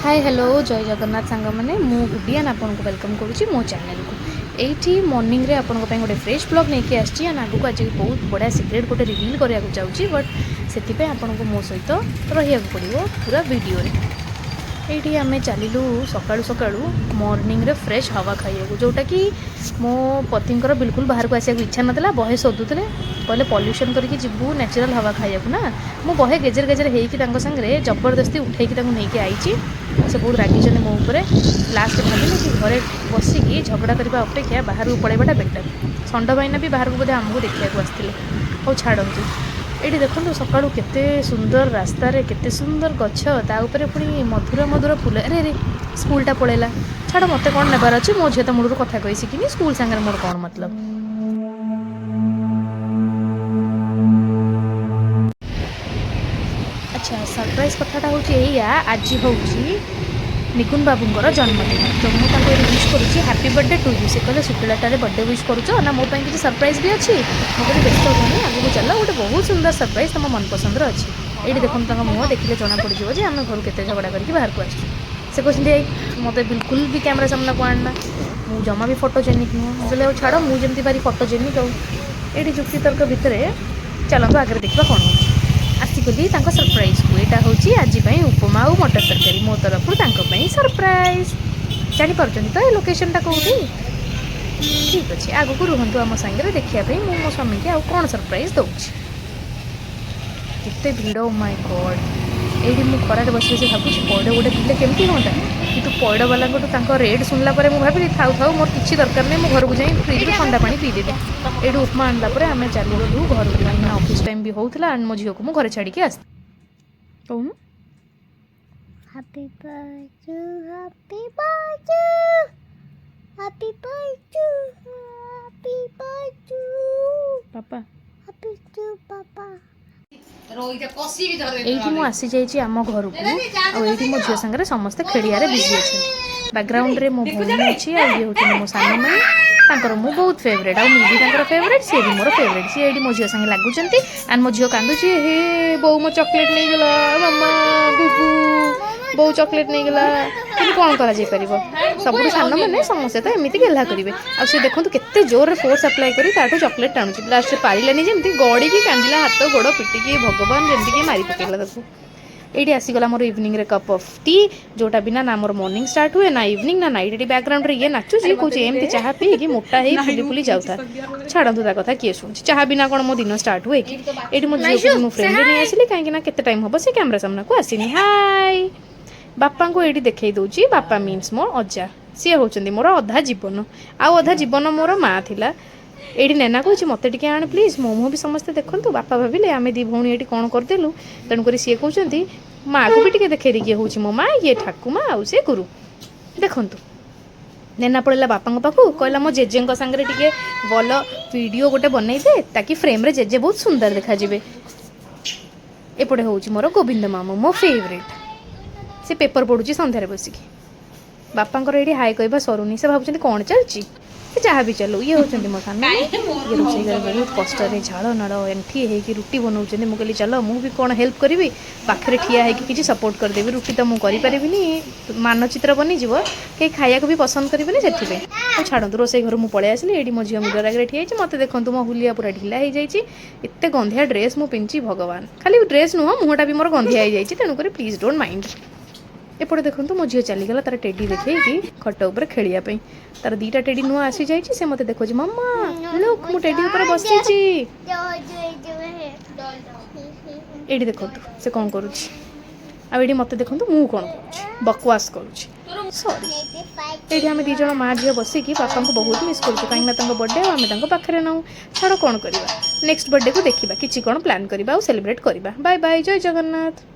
Hi hello जय जगन्नाथ सांग मैंने मु गुडियान आपन को वेलकम करुच्ची मो चैनल को एठी मॉर्निंग रे आपन को गोटे फ्रेश ब्लॉग नहीं आसी आगू आज बहुत बढ़िया सिक्रेट गोटे रिवील करा चाहूँगी बट से आपन को मो सहित रहा पड़ो पूरा वीडियो रे। ये आम चलू सकाळु सकाळु मॉर्निंग रे फ्रेश हवा खाइबा जोटा कि मो पतिंकर बिल्कुल बाहर को आसिया इच्छा नाला बहे शोधुले कहले पॉल्यूशन करके जीवु नेचुरल हवा खाइबा ना मु बहे गेजर गेजर होकर सागर जबरदस्ती उठेकी नहीं आई से बहुत रागिज मो उपर लास्ट भाविली कि घरे बसिकी झगड़ा करने अपेक्षा बाहर को पलैवाटा बेटर। षंड भाईना भी बाहर को बोधे आमको देखा आसते और छाड़ती ये देखो सका केते सुंदर रास्तार केते सुंदर गछ ताऊपर पुणी मधुर मधुर फूल अरे अरे स्कूलटा पलैला छाड़ मत कौन नेबार अच्छे मो झील तो मूल कथा कही शिखिनी स्कूल सांगे मोर कौन मतलब। अच्छा सरप्राइज कथाटा हूँ आज हूँ निकुन बाबूंर जन्मदिन तो मुझे विश करुँची हैप्पी बर्थडे टू यू से कहले शुक्लाटारे बर्थडे विश करुच ना मो किसी सरप्राइज भी अच्छी मुझे व्यस्त होनी आगे चल गोटे बहुत सुंदर सरप्राइज तुम मन पसंद अच्छी ये देखो तुम मुँह देखिले जना पड़ो जे आम घर के झगड़ा करके बाहर को आसे कहते मत बिल्कुल भी कैमरा सामना को आना मुझे जमा भी फोटोजेनिक नुह बोले छाड़ मुझे भारी फोटोजेनिक ये जुक्ति तर्क भितर चलते आगे देखा कौन हो आसिकली सरप्राइज को यहाँ हूँ आज उपमा और मटर तरकारी मो तरफ सरप्राइज जापर तो ये लोकेशनटा कौटी ठीक अच्छे आगू रुहतु आम सांगे देखापी मो स्वामी की आउ कौन सरप्राइज दूसरी केते भिड़ माय गॉड ये मुझे खरार बस बस भावुँ पइड गोटे पिले केमती हाँ कि पइड वाला रेट शुणला भाविली थाऊ थाऊ मोर किसी दरकार नहीं मो घर को जाए फ्रिज ठंडा पानी पीदेवी ये उपमा आणला आम चलू घर को ऑफिस टाइम भी होता एंड मो झील को मुझे घरे छाड़ी आस कहूँ Happy birthday, happy birthday, happy birthday, happy birthday, पापा happy birthday, Papa. ये मुझे आसी जाइए आम घर को ये मो झील सागर समस्ते खेलिया बिजी अच्छे बैकग्राउंड रे मो भूमि अच्छी ये हूँ मो सान माई तांकर मु बहुत फेवरेट आ मुझे फेवरेट सी भी मोर फेवरेट सी ये मो झील सागे लगुच एंड मो झील कांदुची हे बो मो चॉकलेट नहीं गला मामा बुबू बो चॉकलेट नहीं गला कि कौन करा सब सान मैंने समस्ते तो एमती गेला करेंगे आ देखो केते जोर फोर्स अप्लाई कर चॉकलेट टाणुची लास्ट पारानी जमी गड़ी की कांदिला हाथ गोड़ पिटिकी भगवान जमी कि मारी पकेला ये आसीगला मोर इवनिंग रे कप ऑफ टी जोटा बिना ना मोर मॉर्निंग स्टार्ट हुए ना इवनिंग ना नाइट बैकग्राउंड रे ये नाचुची कौन एमती चाह पी मोटा ही फुली फुली जाऊता छाड़ू ता कथा किए शुणुची चाह बिना कौन मो दिन स्टार्ट हुए कि ये मो झील को फ्रेंड नहीं आसली कहीं केते टाइम हम से कैमरा सामना को आसनी हाय बापा को ये देखई दूची बापा मीन्स मो अजा सी होचंदी मोर अधा जीवन आउ अधा जीवन मोर माँ थिला ये नेना कह मत टे आण प्लीज मो भी समस्ते देखूँ बापा भाविले आम दी भौणी ये कौन करदेलु तेणुक सी कहते माँ को भी टे देखे ये हूँ मो माँ ये ठाकुमा आउ सी गुरु देखु नेना पड़ेगा बापा पाखु कहला मो जेजे सांगे टे भल वीडियो गोटे बनई दे ताकि फ्रेम रे जेजे बहुत सुंदर देखा जाए एपटे हूँ मोर गोविंद मामू मो फेवरेट से पेपर पढ़ुची सन्धार बसिकी बापा ये हाई कहवा सरुनी से भावुं कौन चलती जहाँ भी चलो ये होती मो सान ये रोषे बहुत कष्ट झाड़ नाड़ एंठी होगी रुटी बनाऊँ मुझे चल मुझे कौन हेल्प करी पाखे ठिया होगी किसी सपोर्ट करदेवी रुटी तो मुझे करें मानचित्र बनीज कहीं खाया भी पसंद करेंगे से छाड़ू रोसे घर मुझे पलि आसली ये मो झील मिरर आगे ठिया मत देखो मो हुलिया पूरा ढिला हो जाए एत गंधिया ड्रेस मुझे पिंधि भगवान खाली ड्रेस नुह मुहटा भी मोर गंधिया हो जाए तेणुक प्लीज डोंट माइंड एपटे देखो मो झील चलीगला तार टेडी देखी खट उपर खेलिया तार दीटा टेडी नुआ आसी जाइए से मत देखो मम्मा लुक मु टेडी उपर बसी ये देखो से कौन करुच्ची आड़ी मत देखो मु कौन कर बकवास करुच्ची सॉरी ये आम दीज माँ झील बसिकी पापा को बहुत मिस करूँ कहीं बर्थडे आम पाखे नौ छाड़ कौन करवा नेक्स्ट बर्थडे को देखा किसी कौन प्लान करवा सेलिब्रेट करवा बाय बाय जय जगन्नाथ।